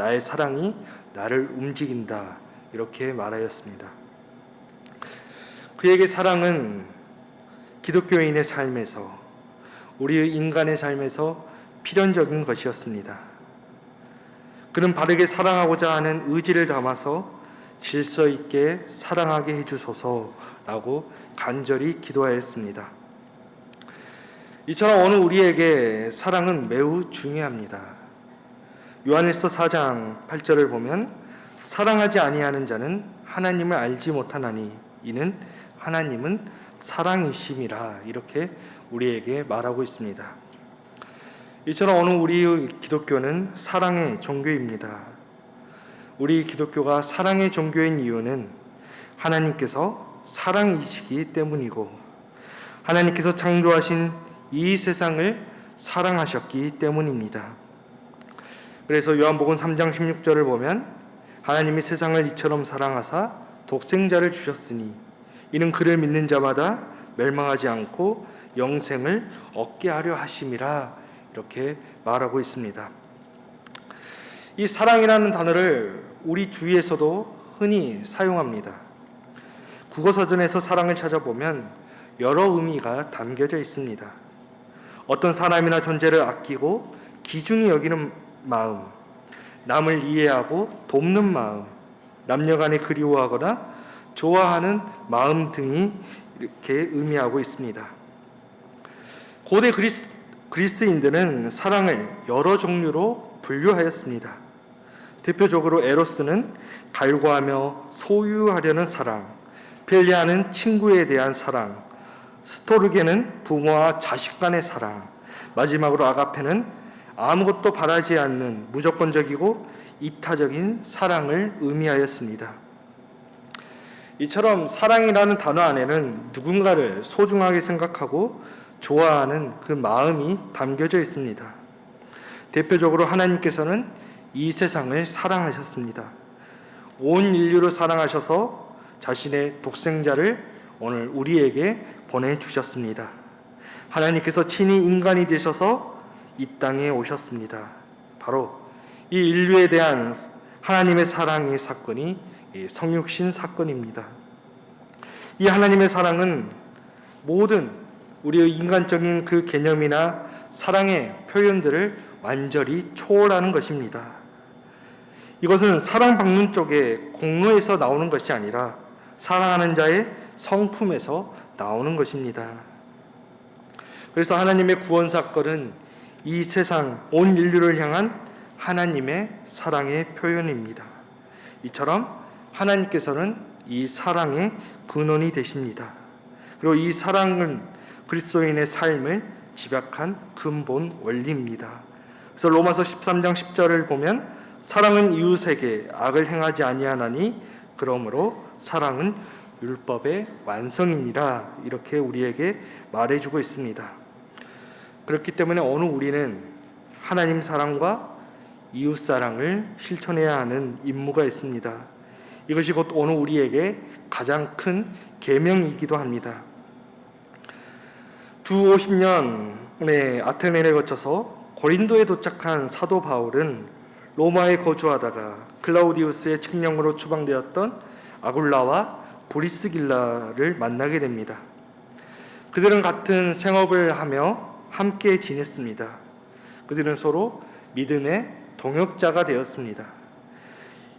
나의 사랑이 나를 움직인다. 이렇게 말하였습니다. 그에게 사랑은 기독교인의 삶에서, 우리의 인간의 삶에서 필연적인 것이었습니다. 그는 바르게 사랑하고자 하는 의지를 담아서 질서 있게 사랑하게 해주소서라고 간절히 기도하였습니다. 이처럼 오늘 우리에게 사랑은 매우 중요합니다. 요한일서 4장 8절을 보면 사랑하지 아니하는 자는 하나님을 알지 못하나니 이는 하나님은 사랑이심이라, 이렇게 우리에게 말하고 있습니다. 이처럼 오늘 우리의 기독교는 사랑의 종교입니다. 우리 기독교가 사랑의 종교인 이유는 하나님께서 사랑이시기 때문이고, 하나님께서 창조하신 이 세상을 사랑하셨기 때문입니다. 그래서 요한복음 3장 16절을 보면 하나님이 세상을 이처럼 사랑하사 독생자를 주셨으니 이는 그를 믿는 자마다 멸망하지 않고 영생을 얻게 하려 하심이라, 이렇게 말하고 있습니다. 이 사랑이라는 단어를 우리 주위에서도 흔히 사용합니다. 국어사전에서 사랑을 찾아보면 여러 의미가 담겨져 있습니다. 어떤 사람이나 존재를 아끼고 귀중히 여기는 마음, 남을 이해하고 돕는 마음, 남녀간에 그리워하거나 좋아하는 마음 등이 이렇게 의미하고 있습니다. 고대 그리스인들은 사랑을 여러 종류로 분류하였습니다. 대표적으로 에로스는 갈구하며 소유하려는 사랑, 필리아는 친구에 대한 사랑, 스토르게는 부모와 자식 간의 사랑, 마지막으로 아가페는 아무것도 바라지 않는 무조건적이고 이타적인 사랑을 의미하였습니다. 이처럼 사랑이라는 단어 안에는 누군가를 소중하게 생각하고 좋아하는 그 마음이 담겨져 있습니다. 대표적으로 하나님께서는 이 세상을 사랑하셨습니다. 온 인류를 사랑하셔서 자신의 독생자를 오늘 우리에게 보내주셨습니다. 하나님께서 친히 인간이 되셔서 이 땅에 오셨습니다. 바로 이 인류에 대한 하나님의 사랑의 사건이 성육신 사건입니다. 이 하나님의 사랑은 모든 우리의 인간적인 그 개념이나 사랑의 표현들을 완전히 초월하는 것입니다. 이것은 사랑받는 쪽에 공로에서 나오는 것이 아니라 사랑하는 자의 성품에서 나오는 것입니다. 그래서 하나님의 구원 사건은 이 세상 온 인류를 향한 하나님의 사랑의 표현입니다. 이처럼 하나님께서는 이 사랑의 근원이 되십니다. 그리고 이 사랑은 그리스도인의 삶을 집약한 근본 원리입니다. 그래서 로마서 13장 10절을 보면 사랑은 이웃에게 악을 행하지 아니하나니 그러므로 사랑은 율법의 완성이니라, 이렇게 우리에게 말해주고 있습니다. 그렇기 때문에 오늘 우리는 하나님 사랑과 이웃 사랑을 실천해야 하는 임무가 있습니다. 이것이 곧 오늘 우리에게 가장 큰 계명이기도 합니다. 주 50년의 아테네를 거쳐서 고린도에 도착한 사도 바울은 로마에 거주하다가 클라우디우스의 칙령으로 추방되었던 아굴라와 브리스길라를 만나게 됩니다. 그들은 같은 생업을 하며 함께 지냈습니다. 그들은 서로 믿음의 동역자가 되었습니다.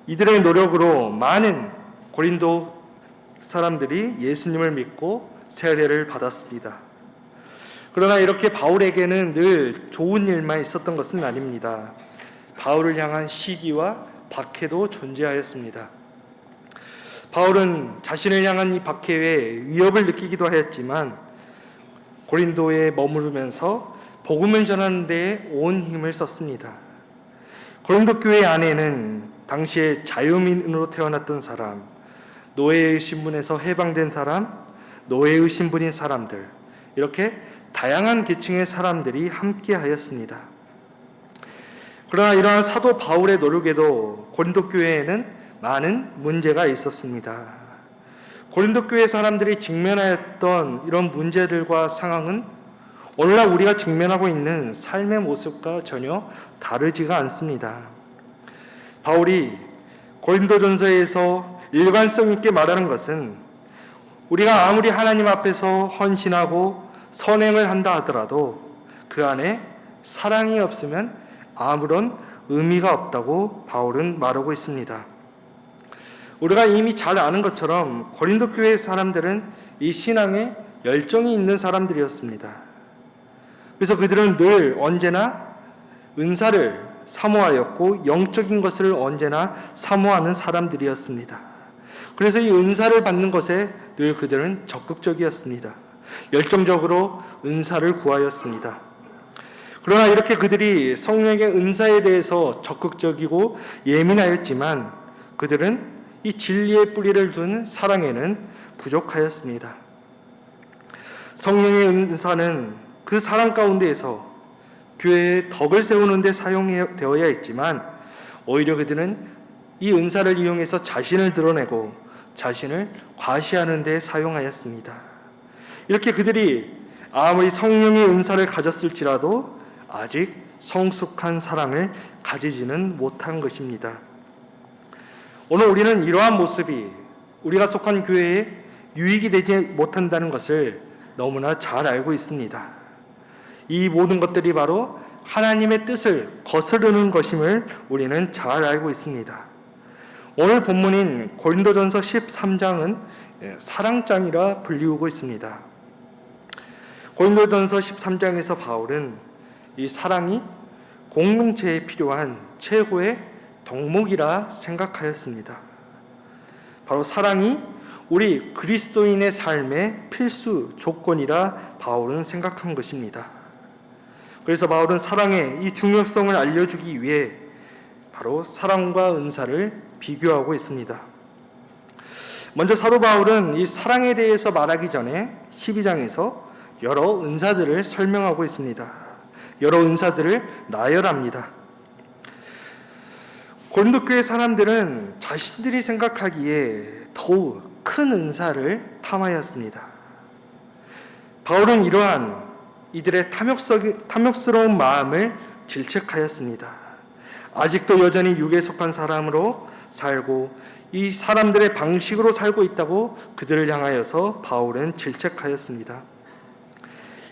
이들의 노력으로 많은 고린도 사람들이 예수님을 믿고 세례를 받았습니다. 그러나 이렇게 바울에게는 늘 좋은 일만 있었던 것은 아닙니다. 바울을 향한 시기와 박해도 존재하였습니다. 바울은 자신을 향한 이 박해에 위협을 느끼기도 하였지만 고린도에 머무르면서 복음을 전하는 데에 온 힘을 썼습니다. 고린도 교회 안에는 당시에 자유민으로 태어났던 사람, 노예의 신분에서 해방된 사람, 노예의 신분인 사람들, 이렇게 다양한 계층의 사람들이 함께 하였습니다. 그러나 이러한 사도 바울의 노력에도 고린도 교회에는 많은 문제가 있었습니다. 고린도 교회 사람들이 직면하였던 이런 문제들과 상황은 오늘날 우리가 직면하고 있는 삶의 모습과 전혀 다르지가 않습니다. 바울이 고린도전서에서 일관성 있게 말하는 것은 우리가 아무리 하나님 앞에서 헌신하고 선행을 한다 하더라도 그 안에 사랑이 없으면 아무런 의미가 없다고 바울은 말하고 있습니다. 우리가 이미 잘 아는 것처럼 고린도 교회 사람들은 이 신앙에 열정이 있는 사람들이었습니다. 그래서 그들은 늘 언제나 은사를 사모하였고 영적인 것을 언제나 사모하는 사람들이었습니다. 그래서 이 은사를 받는 것에 늘 그들은 적극적이었습니다. 열정적으로 은사를 구하였습니다. 그러나 이렇게 그들이 성령의 은사에 대해서 적극적이고 예민하였지만 그들은 이 진리의 뿌리를 둔 사랑에는 부족하였습니다. 성령의 은사는 그 사랑 가운데에서 교회의 덕을 세우는 데 사용되어야 했지만 오히려 그들은 이 은사를 이용해서 자신을 드러내고 자신을 과시하는 데 사용하였습니다. 이렇게 그들이 아무리 성령의 은사를 가졌을지라도 아직 성숙한 사랑을 가지지는 못한 것입니다. 오늘 우리는 이러한 모습이 우리가 속한 교회에 유익이 되지 못한다는 것을 너무나 잘 알고 있습니다. 이 모든 것들이 바로 하나님의 뜻을 거스르는 것임을 우리는 잘 알고 있습니다. 오늘 본문인 고린도전서 13장은 사랑장이라 불리우고 있습니다. 고린도전서 13장에서 바울은 이 사랑이 공동체에 필요한 최고의 덕목이라 생각하였습니다. 바로 사랑이 우리 그리스도인의 삶의 필수 조건이라 바울은 생각한 것입니다. 그래서 바울은 사랑의 이 중요성을 알려주기 위해 바로 사랑과 은사를 비교하고 있습니다. 먼저 사도 바울은 이 사랑에 대해서 말하기 전에 12장에서 여러 은사들을 설명하고 있습니다. 여러 은사들을 나열합니다. 고린도 교회 사람들은 자신들이 생각하기에 더욱 큰 은사를 탐하였습니다. 바울은 이러한 이들의 탐욕스러운 마음을 질책하였습니다. 아직도 여전히 육에 속한 사람으로 살고 이 사람들의 방식으로 살고 있다고 그들을 향하여서 바울은 질책하였습니다.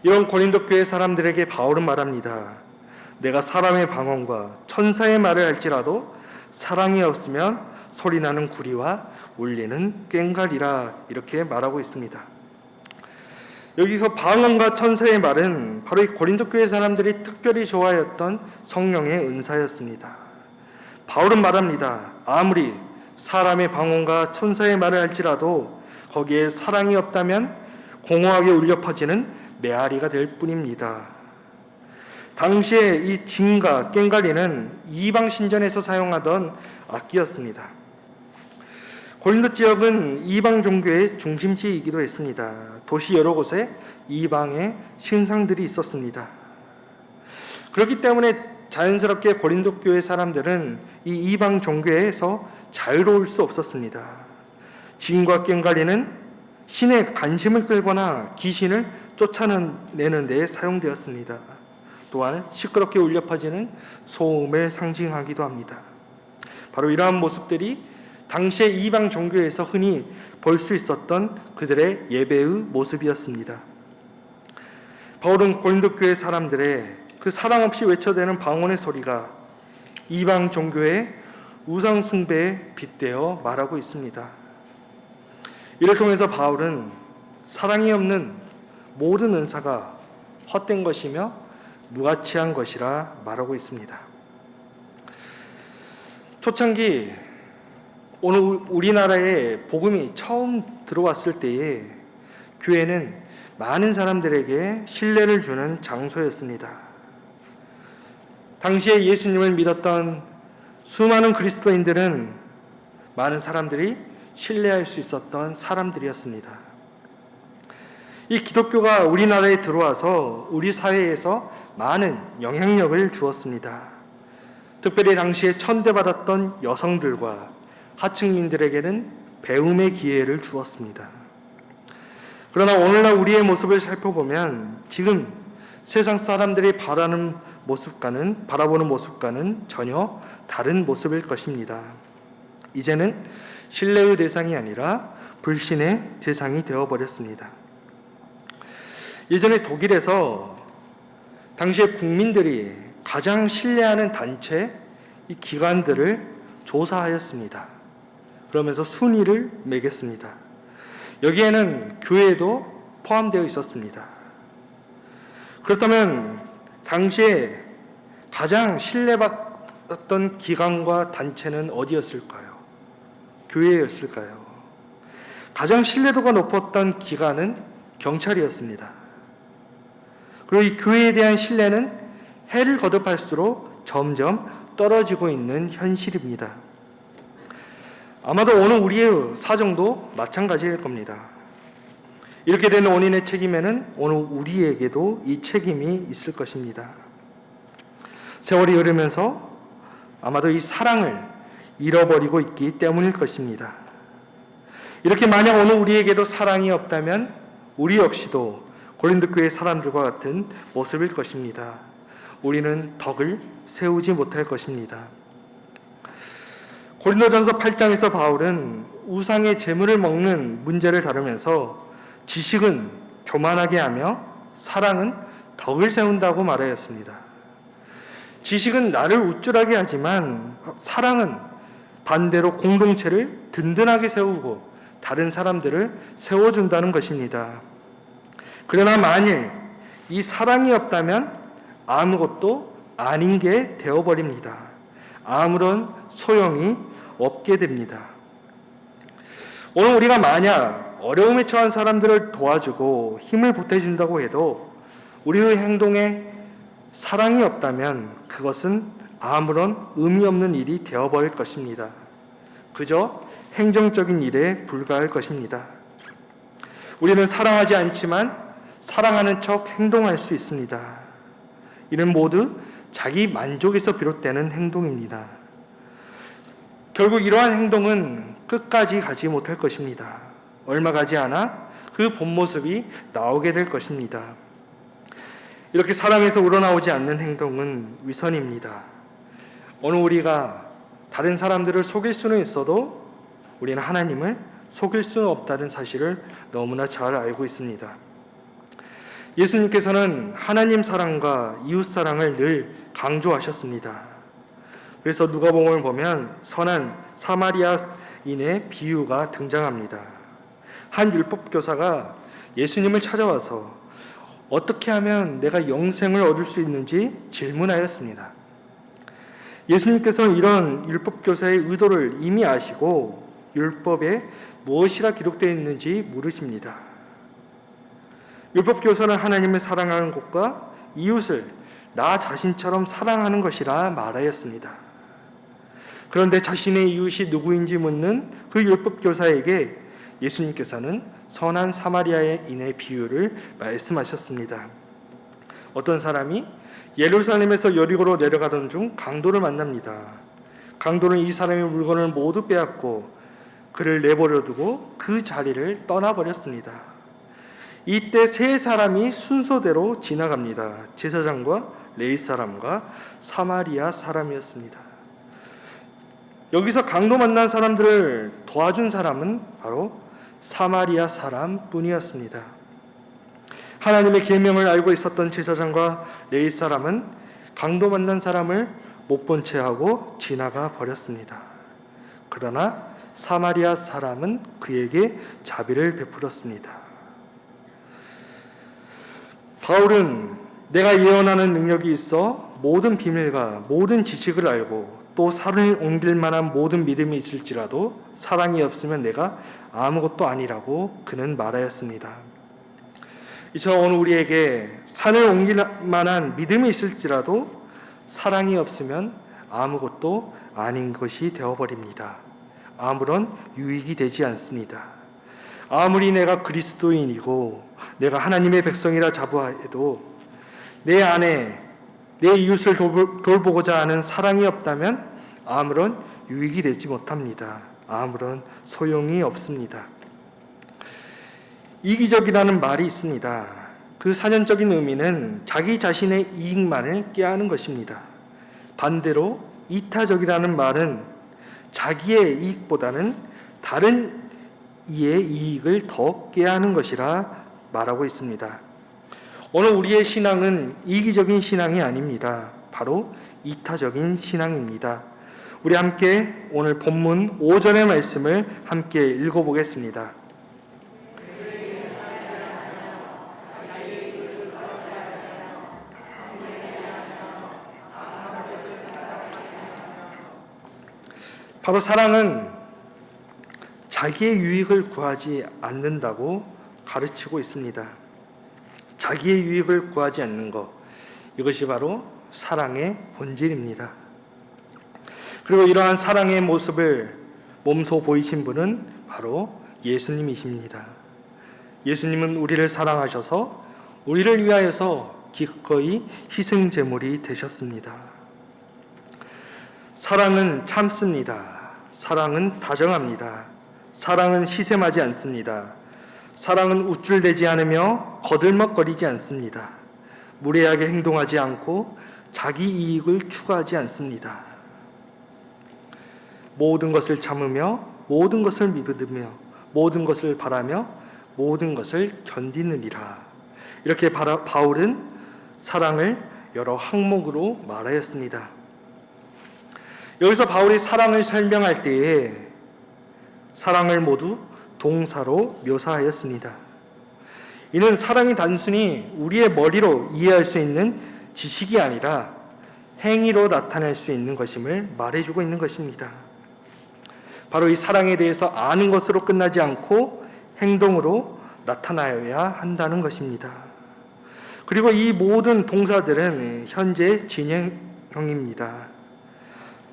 이런 고린도 교회 사람들에게 바울은 말합니다. 내가 사람의 방언과 천사의 말을 할지라도 사랑이 없으면 소리나는 구리와 울리는 꽹과리라 이렇게 말하고 있습니다. 여기서 방언과 천사의 말은 바로 이 고린도 교회 사람들이 특별히 좋아했던 성령의 은사였습니다. 바울은 말합니다. 아무리 사람의 방언과 천사의 말을 할지라도 거기에 사랑이 없다면 공허하게 울려 퍼지는 메아리가 될 뿐입니다. 당시에 이 진과 꽹과리는 이방 신전에서 사용하던 악기였습니다. 고린도 지역은 이방 종교의 중심지이기도 했습니다. 도시 여러 곳에 이방의 신상들이 있었습니다. 그렇기 때문에 자연스럽게 고린도 교회 사람들은 이 이방 종교에서 자유로울 수 없었습니다. 진과 꽹과리는 신의 관심을 끌거나 귀신을 쫓아내는 데 사용되었습니다. 또한 시끄럽게 울려 퍼지는 소음을 상징하기도 합니다. 바로 이러한 모습들이 당시의 이방 종교에서 흔히 볼 수 있었던 그들의 예배의 모습이었습니다. 바울은 고린도 교회 사람들의 그 사랑 없이 외쳐대는 방언의 소리가 이방 종교의 우상 숭배에 빗대어 말하고 있습니다. 이를 통해서 바울은 사랑이 없는 모든 은사가 헛된 것이며 무가치한 것이라 말하고 있습니다. 초창기 오늘 우리나라에 복음이 처음 들어왔을 때에 교회는 많은 사람들에게 신뢰를 주는 장소였습니다. 당시에 예수님을 믿었던 수많은 그리스도인들은 많은 사람들이 신뢰할 수 있었던 사람들이었습니다. 이 기독교가 우리나라에 들어와서 우리 사회에서 많은 영향력을 주었습니다. 특별히 당시에 천대받았던 여성들과 하층민들에게는 배움의 기회를 주었습니다. 그러나 오늘날 우리의 모습을 살펴보면 지금 세상 사람들이 바라는 모습과는 바라보는 모습과는 전혀 다른 모습일 것입니다. 이제는 신뢰의 대상이 아니라 불신의 대상이 되어버렸습니다. 예전에 독일에서 당시의 국민들이 가장 신뢰하는 단체, 이 기관들을 조사하였습니다. 그러면서 순위를 매겼습니다. 여기에는 교회도 포함되어 있었습니다. 그렇다면 당시에 가장 신뢰받았던 기관과 단체는 어디였을까요? 교회였을까요? 가장 신뢰도가 높았던 기관은 경찰이었습니다. 그리고 이 교회에 대한 신뢰는 해를 거듭할수록 점점 떨어지고 있는 현실입니다. 아마도 오늘 우리의 사정도 마찬가지일 겁니다. 이렇게 되는 원인의 책임에는 오늘 우리에게도 이 책임이 있을 것입니다. 세월이 흐르면서 아마도 이 사랑을 잃어버리고 있기 때문일 것입니다. 이렇게 만약 오늘 우리에게도 사랑이 없다면 우리 역시도 고린도 교회 사람들과 같은 모습일 것입니다. 우리는 덕을 세우지 못할 것입니다. 고린도전서 8장에서 바울은 우상의 재물을 먹는 문제를 다루면서 지식은 교만하게 하며 사랑은 덕을 세운다고 말하였습니다. 지식은 나를 우쭐하게 하지만 사랑은 반대로 공동체를 든든하게 세우고 다른 사람들을 세워준다는 것입니다. 그러나 만일 이 사랑이 없다면 아무것도 아닌 게 되어버립니다. 아무런 소용이 없게 됩니다. 오늘 우리가 만약 어려움에 처한 사람들을 도와주고 힘을 보태준다고 해도 우리의 행동에 사랑이 없다면 그것은 아무런 의미 없는 일이 되어버릴 것입니다. 그저 행정적인 일에 불과할 것입니다. 우리는 사랑하지 않지만 사랑하는 척 행동할 수 있습니다. 이는 모두 자기 만족에서 비롯되는 행동입니다. 결국 이러한 행동은 끝까지 가지 못할 것입니다. 얼마 가지 않아 그 본 모습이 나오게 될 것입니다. 이렇게 사랑에서 우러나오지 않는 행동은 위선입니다. 오늘 우리가 다른 사람들을 속일 수는 있어도 우리는 하나님을 속일 수는 없다는 사실을 너무나 잘 알고 있습니다. 예수님께서는 하나님 사랑과 이웃 사랑을 늘 강조하셨습니다. 그래서 누가복음을 보면 선한 사마리아인의 비유가 등장합니다. 한 율법교사가 예수님을 찾아와서 어떻게 하면 내가 영생을 얻을 수 있는지 질문하였습니다. 예수님께서는 이런 율법교사의 의도를 이미 아시고 율법에 무엇이라 기록되어 있는지 물으십니다. 율법교사는 하나님을 사랑하는 것과 이웃을 나 자신처럼 사랑하는 것이라 말하였습니다. 그런데 자신의 이웃이 누구인지 묻는 그 율법교사에게 예수님께서는 선한 사마리아인의 비유를 말씀하셨습니다. 어떤 사람이 예루살렘에서 여리고로 내려가던 중 강도를 만납니다. 강도는 이 사람의 물건을 모두 빼앗고 그를 내버려 두고 그 자리를 떠나버렸습니다. 이때 세 사람이 순서대로 지나갑니다. 제사장과 레위 사람과 사마리아 사람이었습니다. 여기서 강도 만난 사람들을 도와준 사람은 바로 사마리아 사람뿐이었습니다. 하나님의 계명을 알고 있었던 제사장과 레위 사람은 강도 만난 사람을 못 본 채 하고 지나가 버렸습니다. 그러나 사마리아 사람은 그에게 자비를 베풀었습니다. 바울은 내가 예언하는 능력이 있어 모든 비밀과 모든 지식을 알고 또 산을 옮길 만한 모든 믿음이 있을지라도 사랑이 없으면 내가 아무것도 아니라고 그는 말하였습니다. 이처럼 오늘 우리에게 산을 옮길 만한 믿음이 있을지라도 사랑이 없으면 아무것도 아닌 것이 되어버립니다. 아무런 유익이 되지 않습니다. 아무리 내가 그리스도인이고 내가 하나님의 백성이라 자부해도 내 안에 내 이웃을 돌보고자 하는 사랑이 없다면 아무런 유익이 되지 못합니다. 아무런 소용이 없습니다. 이기적이라는 말이 있습니다. 그 사전적인 의미는 자기 자신의 이익만을 꾀하는 것입니다. 반대로 이타적이라는 말은 자기의 이익보다는 다른 이의 이익을 더 꾀하는 것이라 말하고 있습니다. 오늘 우리의 신앙은 이기적인 신앙이 아닙니다. 바로 이타적인 신앙입니다. 우리 함께 오늘 본문 5절의 말씀을 함께 읽어보겠습니다. 바로 사랑은 자기의 유익을 구하지 않는다고 가르치고 있습니다. 자기의 유익을 구하지 않는 것, 이것이 바로 사랑의 본질입니다. 그리고 이러한 사랑의 모습을 몸소 보이신 분은 바로 예수님이십니다. 예수님은 우리를 사랑하셔서 우리를 위하여서 기꺼이 희생 제물이 되셨습니다. 사랑은 참습니다. 사랑은 다정합니다. 사랑은 시샘하지 않습니다. 사랑은 우쭐대지 않으며 거들먹거리지 않습니다. 무례하게 행동하지 않고 자기 이익을 추구하지 않습니다. 모든 것을 참으며 모든 것을 믿으며 모든 것을 바라며 모든 것을 견디느니라. 이렇게 바울은 사랑을 여러 항목으로 말하였습니다. 여기서 바울이 사랑을 설명할 때에 사랑을 모두 동사로 묘사하였습니다. 이는 사랑이 단순히 우리의 머리로 이해할 수 있는 지식이 아니라 행위로 나타낼 수 있는 것임을 말해주고 있는 것입니다. 바로 이 사랑에 대해서 아는 것으로 끝나지 않고 행동으로 나타나야 한다는 것입니다. 그리고 이 모든 동사들은 현재 진행형입니다.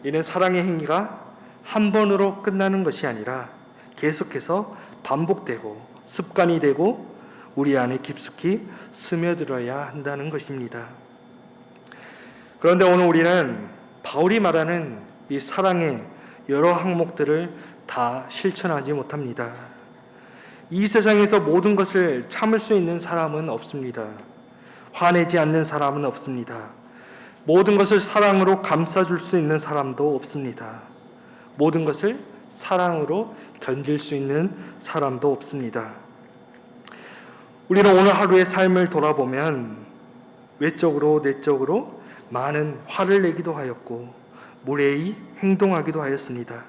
이는 사랑의 행위가 한 번으로 끝나는 것이 아니라 계속해서 반복되고 습관이 되고 우리 안에 깊숙이 스며들어야 한다는 것입니다. 그런데 오늘 우리는 바울이 말하는 이 사랑의 여러 항목들을 다 실천하지 못합니다. 이 세상에서 모든 것을 참을 수 있는 사람은 없습니다. 화내지 않는 사람은 없습니다. 모든 것을 사랑으로 감싸줄 수 있는 사람도 없습니다. 모든 것을 사랑으로 견딜 수 있는 사람도 없습니다. 우리는 오늘 하루의 삶을 돌아보면 외적으로 내적으로 많은 화를 내기도 하였고 무례히 행동하기도 하였습니다.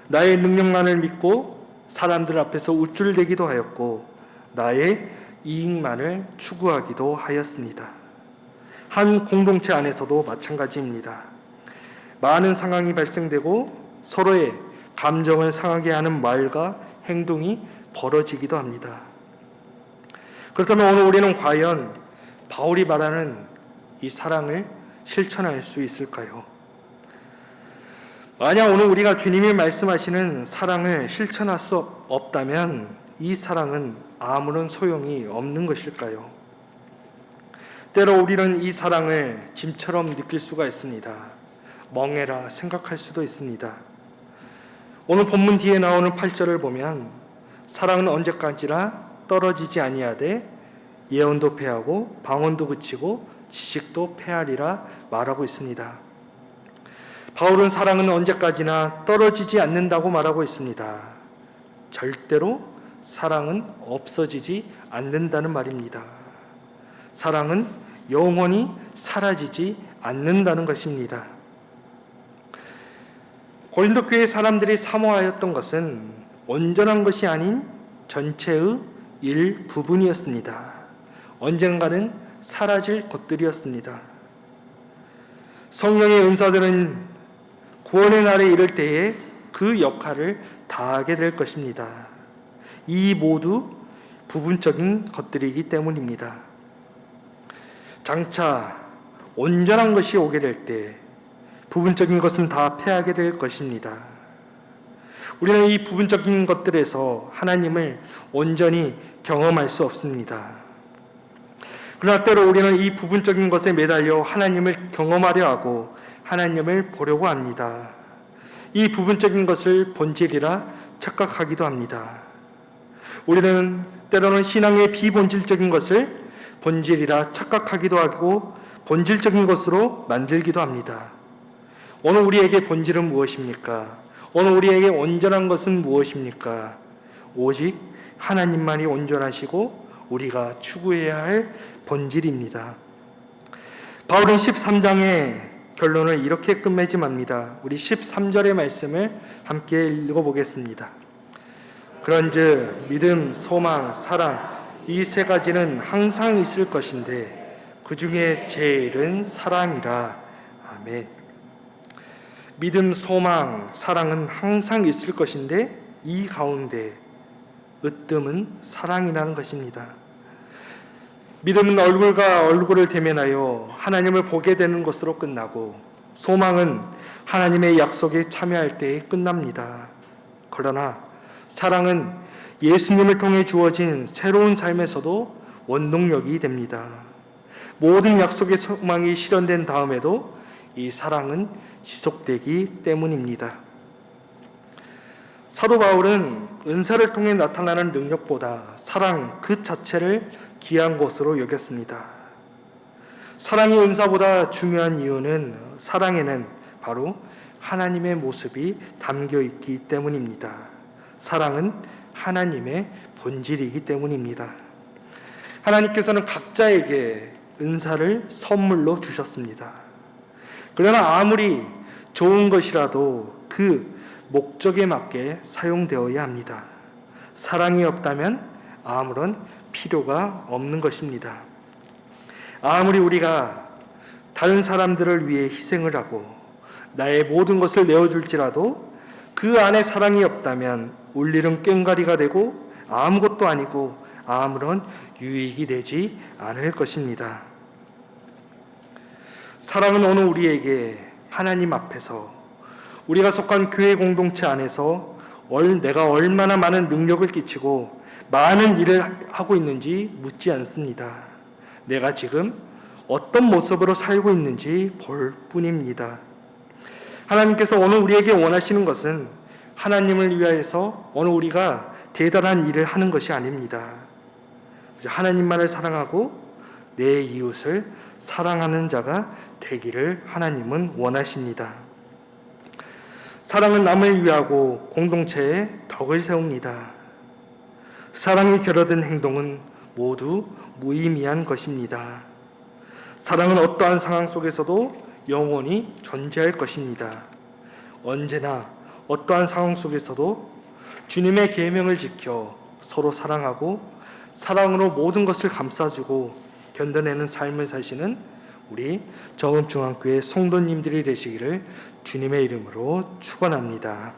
나의 능력만을 믿고 사람들 앞에서 우쭐대기도 하였고 나의 이익만을 추구하기도 하였습니다. 한 공동체 안에서도 마찬가지입니다. 많은 상황이 발생되고 서로의 감정을 상하게 하는 말과 행동이 벌어지기도 합니다. 그렇다면 오늘 우리는 과연 바울이 말하는 이 사랑을 실천할 수 있을까요? 만약 오늘 우리가 주님이 말씀하시는 사랑을 실천할 수 없다면 이 사랑은 아무런 소용이 없는 것일까요? 때로 우리는 이 사랑을 짐처럼 느낄 수가 있습니다. 멍해라 생각할 수도 있습니다. 오늘 본문 뒤에 나오는 8절을 보면 사랑은 언제까지나 떨어지지 아니하되 예언도 패하고 방언도 그치고 지식도 패하리라 말하고 있습니다. 바울은 사랑은 언제까지나 떨어지지 않는다고 말하고 있습니다. 절대로 사랑은 없어지지 않는다는 말입니다. 사랑은 영원히 사라지지 않는다는 것입니다. 고린도 교회 사람들이 사모하였던 것은 온전한 것이 아닌 전체의 일부분이었습니다. 언젠가는 사라질 것들이었습니다. 성령의 은사들은 구원의 날에 이를 때에 그 역할을 다하게 될 것입니다. 이 모두 부분적인 것들이기 때문입니다. 장차 온전한 것이 오게 될 때 부분적인 것은 다 패하게 될 것입니다. 우리는 이 부분적인 것들에서 하나님을 온전히 경험할 수 없습니다. 그러나 때로 우리는 이 부분적인 것에 매달려 하나님을 경험하려 하고 하나님을 보려고 합니다. 이 부분적인 것을 본질이라 착각하기도 합니다. 우리는 때로는 신앙의 비본질적인 것을 본질이라 착각하기도 하고 본질적인 것으로 만들기도 합니다. 오늘 우리에게 본질은 무엇입니까? 오늘 우리에게 온전한 것은 무엇입니까? 오직 하나님만이 온전하시고 우리가 추구해야 할 본질입니다. 바울은 13장의 결론을 이렇게 끝맺음합니다. 우리 13절의 말씀을 함께 읽어보겠습니다. 그런즉 믿음, 소망, 사랑 이 세 가지는 항상 있을 것인데 그 중에 제일은 사랑이라. 아멘. 믿음, 소망, 사랑은 항상 있을 것인데 이 가운데 으뜸은 사랑이라는 것입니다. 믿음은 얼굴과 얼굴을 대면하여 하나님을 보게 되는 것으로 끝나고, 소망은 하나님의 약속에 참여할 때에 끝납니다. 그러나 사랑은 예수님을 통해 주어진 새로운 삶에서도 원동력이 됩니다. 모든 약속의 소망이 실현된 다음에도 이 사랑은 지속되기 때문입니다. 사도 바울은 은사를 통해 나타나는 능력보다 사랑 그 자체를 귀한 것으로 여겼습니다. 사랑이 은사보다 중요한 이유는 사랑에는 바로 하나님의 모습이 담겨 있기 때문입니다. 사랑은 하나님의 본질이기 때문입니다. 하나님께서는 각자에게 은사를 선물로 주셨습니다. 그러나 아무리 좋은 것이라도 그 목적에 맞게 사용되어야 합니다. 사랑이 없다면 아무런 필요가 없는 것입니다. 아무리 우리가 다른 사람들을 위해 희생을 하고 나의 모든 것을 내어줄지라도 그 안에 사랑이 없다면 울리는 꽹과리가 되고 아무것도 아니고 아무런 유익이 되지 않을 것입니다. 사랑은 오늘 우리에게 하나님 앞에서, 우리가 속한 교회 공동체 안에서 내가 얼마나 많은 능력을 끼치고 많은 일을 하고 있는지 묻지 않습니다. 내가 지금 어떤 모습으로 살고 있는지 볼 뿐입니다. 하나님께서 오늘 우리에게 원하시는 것은 하나님을 위하여서 오늘 우리가 대단한 일을 하는 것이 아닙니다. 하나님만을 사랑하고 내 이웃을 사랑하는 자가 되기를 하나님은 원하십니다. 사랑은 남을 위하고 공동체에 덕을 세웁니다. 사랑이 결여된 행동은 모두 무의미한 것입니다. 사랑은 어떠한 상황 속에서도 영원히 존재할 것입니다. 언제나 어떠한 상황 속에서도 주님의 계명을 지켜 서로 사랑하고 사랑으로 모든 것을 감싸주고 견뎌내는 삶을 사시는 우리 정읍중앙교회 성도님들이 되시기를 주님의 이름으로 축원합니다.